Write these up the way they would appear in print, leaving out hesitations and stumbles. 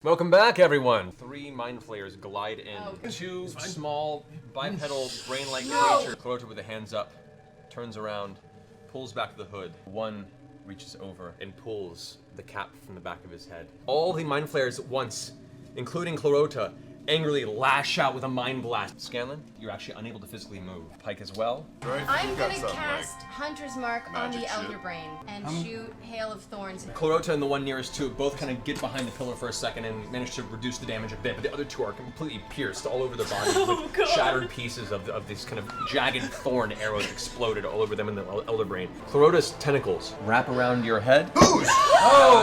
Welcome back, everyone. 3 mind flayers glide in. Two small, bipedal, brain-like creatures. Clarota with the hands up, turns around, pulls back the hood. One reaches over and pulls the cap from the back of his head. All the mind flayers at once, including Clarota, angrily lash out with a mind blast. Scanlan, you're actually unable to physically move. Pike as well. Right? I'm gonna cast Hunter's Mark on the Elder Brain and shoot Hail of Thorns. Clarota and the one nearest to it both kind of get behind the pillar for a second and manage to reduce the damage a bit, but the other two are completely pierced all over their bodies with shattered pieces of these kind of jagged thorn arrows exploded all over them in the Elder Brain. Clarota's tentacles wrap around your head.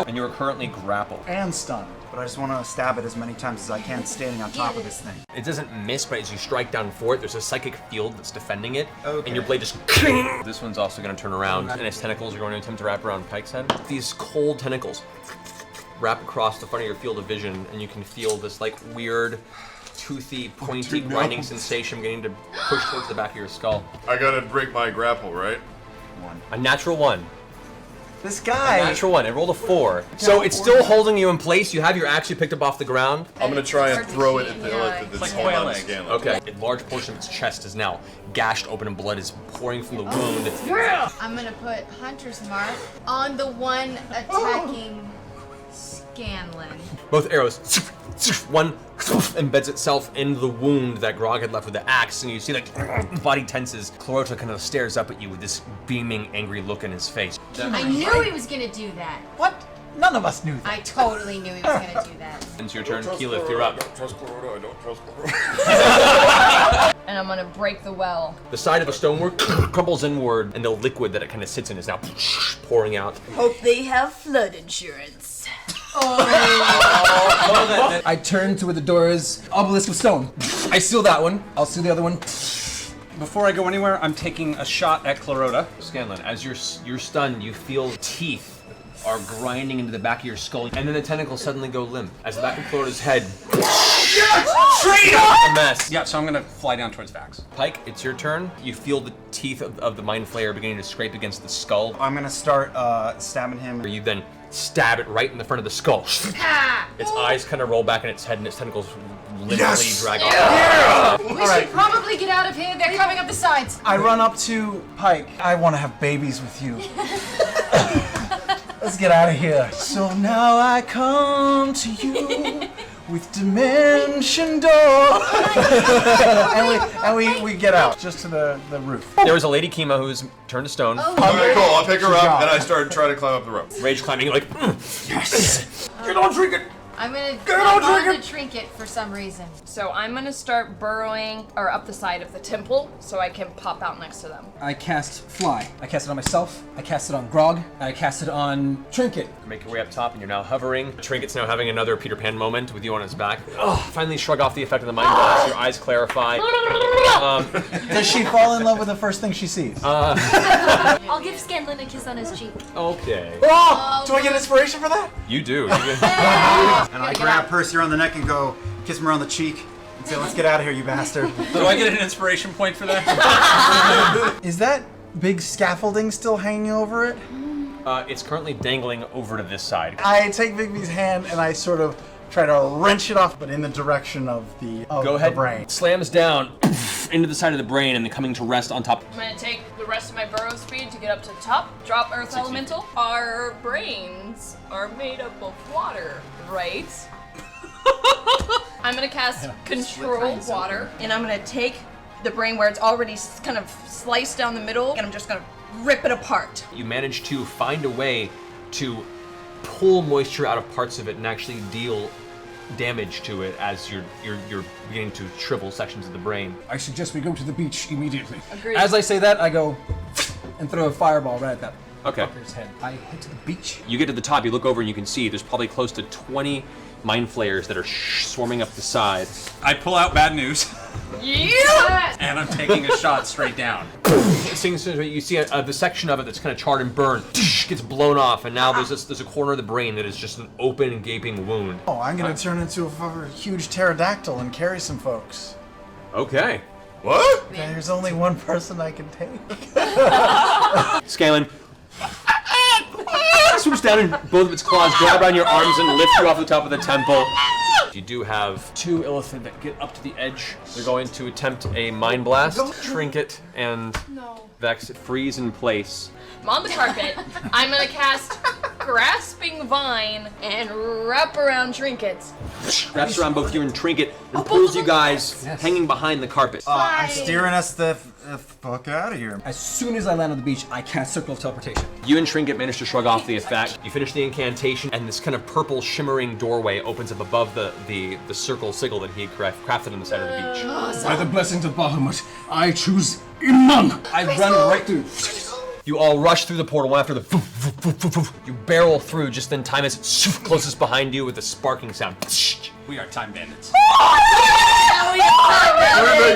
And you are currently grappled. And stunned. But I just want to stab it as many times as I can standing on top of this thing. It doesn't miss, but as you strike down for it, there's a psychic field that's defending it, Okay. and your blade just This one's also going to turn around, and its tentacles are going to attempt to wrap around Pike's head. These cold tentacles wrap across the front of your field of vision, and you can feel this like weird, toothy, pointy, grinding sensation beginning to push towards the back of your skull. I gotta break my grapple, right? A natural 1. This guy! Natural 1. It rolled a 4. So it's still holding you in place. You have your axe you picked up off the ground. I'm gonna try and throw it at the like hold on whale to egg. Scanlan. Okay. A large portion of its chest is now gashed open and blood is pouring from the wound. I'm gonna put Hunter's Mark on the one attacking Scanlan. Both arrows, one embeds itself in the wound that Grog had left with the axe, and you see like the body tenses. Clarota kind of stares up at you with this beaming, angry look in his face. I knew he was gonna do that. What? None of us knew that. I totally knew he was gonna do that. It's your turn. Keyleth, you're up. I don't trust Clarota. I don't trust Clarota. And I'm gonna break the well. The side of the stonework crumbles inward, and the liquid that it kind of sits in is now pouring out. Hope they have flood insurance. I turn to where the door is. Obelisk of stone. I seal that one. I'll seal the other one. Before I go anywhere, I'm taking a shot at Clarota. Scanlan, as you're stunned, you feel teeth are grinding into the back of your skull, and then the tentacles suddenly go limp. As the back of Clarota's head a mess. Yeah, so I'm gonna fly down towards Vax. Pike, it's your turn. You feel the teeth of the mind flayer beginning to scrape against the skull. I'm gonna start stabbing him. You then stab it right in the front of the skull. Its eyes kind of roll back in its head, and its tentacles limply drag off. We should probably get out of here. They're coming up the sides. I run up to Pike. I want to have babies with you. Let's get out of here. So now I come to you with Dimension Door. and we get out, just to the roof. There was a Lady Kima who's turned to stone. Okay, cool. I'll pick her up, and I start trying to climb up the rope. Rage climbing, like, yes! Get on, drink it! I'm gonna grab on the trinket for some reason. So I'm gonna start burrowing or up the side of the temple so I can pop out next to them. I cast Fly. I cast it on myself. I cast it on Grog. I cast it on Trinket. Make your way up top, and you're now hovering. Trinket's now having another Peter Pan moment with you on his back. Finally shrug off the effect of the mind blast. Your eyes clarify. Does she fall in love with the first thing she sees? I'll give Scanlan a kiss on his cheek. Okay. Do I get inspiration for that? You do. And I grab Percy around the neck and go kiss him around the cheek and say, let's get out of here, you bastard. Do I get an inspiration point for that? Is that big scaffolding still hanging over it? It's currently dangling over to this side. I take Bigby's hand and I sort of try to wrench it off, but in the direction of the brain. Slams down into the side of the brain and then coming to rest on top. I'm gonna take the rest of my burrow speed to get up to the top, drop Earth 60. Elemental. Our brains are made up of water, right? I'm gonna cast Control Water, and I'm gonna take the brain where it's already kind of sliced down the middle, and I'm just gonna rip it apart. You manage to find a way to pull moisture out of parts of it and actually deal damage to it as you're beginning to shrivel sections of the brain. I suggest we go to the beach immediately. Agreed. As I say that, I go and throw a fireball right at that Okay. fucker's head. I head to the beach. You get to the top, you look over and you can see there's probably close to 20 mind flayers that are swarming up the side. I pull out bad news, Yeah! and I'm taking a shot straight down. You see the section of it that's kind of charred and burned gets blown off, and now there's a corner of the brain that is just an open and gaping wound. Oh, I'm gonna turn into a huge pterodactyl and carry some folks. Okay. What? There's only one person I can take. Scanlan swoops down and both of its claws grab around your arms and lift you off the top of the temple. You do have 2 illithid that get up to the edge. They're going to attempt a mind blast. Trinket and Vex freeze in place. I'm on the carpet. I'm gonna cast Grasping Vine and wrap around Trinkets. Wraps around both you and Trinket and pulls you guys hanging behind the carpet. I'm steering us the fuck out of here. As soon as I land on the beach, I cast Circle of Teleportation. You and Trinket manage to shrug off the effect. You finish the incantation, and this kind of purple shimmering doorway opens up above the circle sigil that he had crafted on the side of the beach. By the blessings of Bahamut, I choose Iman. I run right through. You all rush through the portal one after the you barrel through just in time as it closes behind you with a sparking sound. We are time bandits.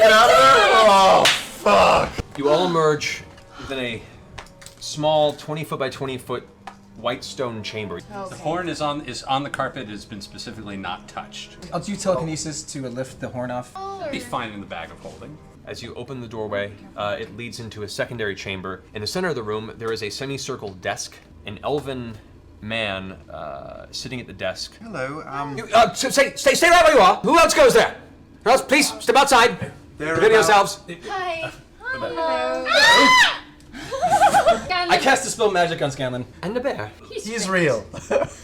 Oh, fuck. You all emerge within a small 20-foot by 20-foot white stone chamber. The horn is on the carpet. It has been specifically not touched. I'll do telekinesis to lift the horn off. It'd be fine in the bag of holding. As you open the doorway, it leads into a secondary chamber. In the center of the room, there is a semicircle desk. An elven man sitting at the desk. Hello, Stay right where you are. Who else goes there? Who else? Please step outside. Prepare yourselves. Hi. I cast Dispel Magic on Scanlan. And the bear. He's real.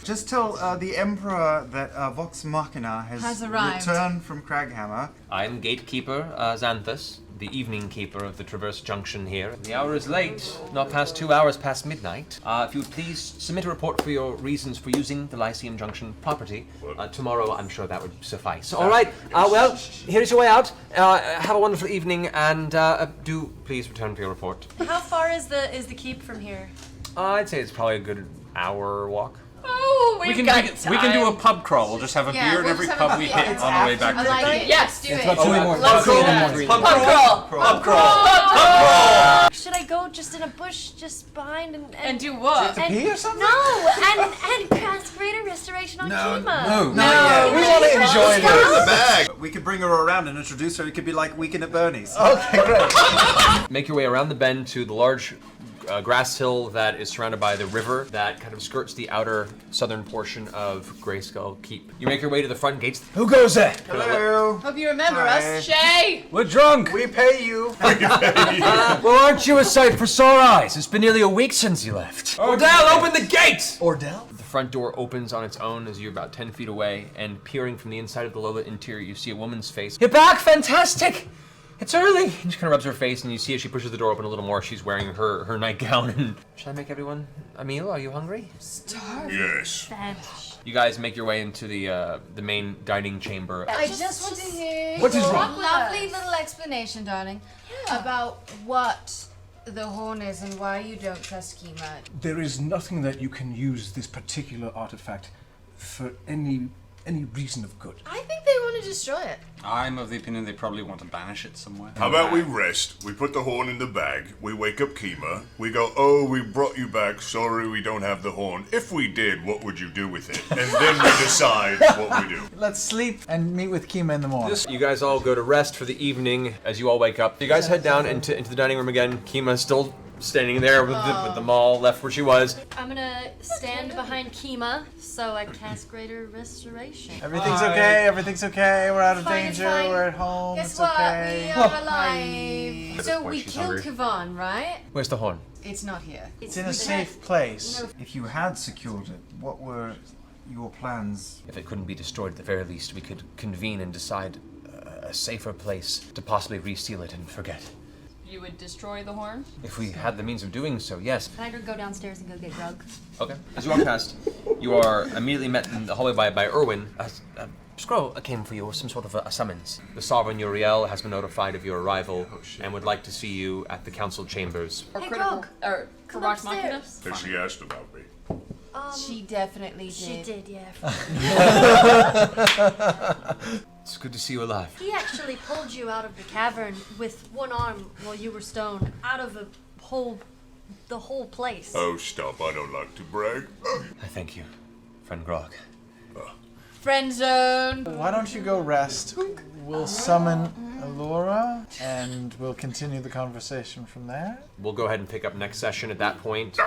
Just tell the Emperor that Vox Machina has arrived. returned from Craghammer. I am gatekeeper Xanthus, the evening keeper of the Traverse Junction here. The hour is late, not past 2 hours past midnight. If you would please submit a report for your reasons for using the Lyceum Junction property. Tomorrow, I'm sure that would suffice. All right, well, here is your way out. Have a wonderful evening, and do please return for your report. How far is the keep from here? I'd say it's probably a good hour walk. Oh, We can do a pub crawl. We'll just have a beer at we'll every just have pub a we beer. hit on the way back. I like it. Yes, do it. About 2 in the morning. Let's About 2 in go. the morning. Pub crawl. Should I go just in a bush just behind And do what? Pee or something? No, and cast greater restoration on Kima. No. We want to enjoy Put it in the bag. We could bring her around and introduce her. It could be like Weekend at Bernie's. Okay, great. Make your way around the bend to the large grass hill that is surrounded by the river that kind of skirts the outer southern portion of Greyskull Keep. You make your way to the front gates. Who goes there? Hello. Hope you remember Hi. us. Shay. We're drunk. We pay you. Well, aren't you a sight for sore eyes? It's been nearly a week since you left. Ordell, open the gate! Ordell? The front door opens on its own as you're about 10 feet away, and peering from the inside of the low-lit interior, you see a woman's face. You're back! Fantastic! It's early! And she kind of rubs her face, and you see as she pushes the door open a little more, she's wearing her nightgown. And should I make everyone a meal? Are you hungry? Yes. You guys make your way into the main dining chamber. I just want to hear What is your wrong? lovely little explanation, darling, about what the horn is and why you don't trust Kima. There is nothing that you can use this particular artifact for any reason of good. I think they want to destroy it. I'm of the opinion they probably want to banish it somewhere. How about we rest? We put the horn in the bag. We wake up Kima. We go, oh, we brought you back. Sorry we don't have the horn. If we did, what would you do with it? And then we decide what we do. Let's sleep and meet with Kima in the morning. You guys all go to rest for the evening as you all wake up. You guys head down into the dining room again. Kima's still standing there with the maul left where she was. I'm gonna stand behind Kima, so I cast greater restoration. Everything's okay. Everything's okay. We're out of Fine, it's danger. fine. We're at home. Guess it's what? okay. We are alive. So point, we she's killed hungry. Kavan, right? Where's the horn? It's not here. It's in a safe place. If you had secured it, what were your plans? If it couldn't be destroyed, at the very least, we could convene and decide a safer place to possibly reseal it and forget. You would destroy the horn? If we had the means of doing so, yes. Can I go downstairs and go get Grug? Okay. As you walk past, you are immediately met in the hallway by Erwin. A scroll came for you, some sort of a summons. The Sovereign Uriel has been notified of your arrival and would like to see you at the council chambers. Or Hey, critical Grog. or Come Karak Machina? upstairs. And she asked about me. She definitely did. She did, yeah. It's good to see you alive. He actually pulled you out of the cavern with one arm while you were stoned, out of the whole place. Oh, stop. I don't like to brag. I thank you, friend Grog. Friend zone. Why don't you go rest? We'll summon Allura, and we'll continue the conversation from there. We'll go ahead and pick up next session at that point.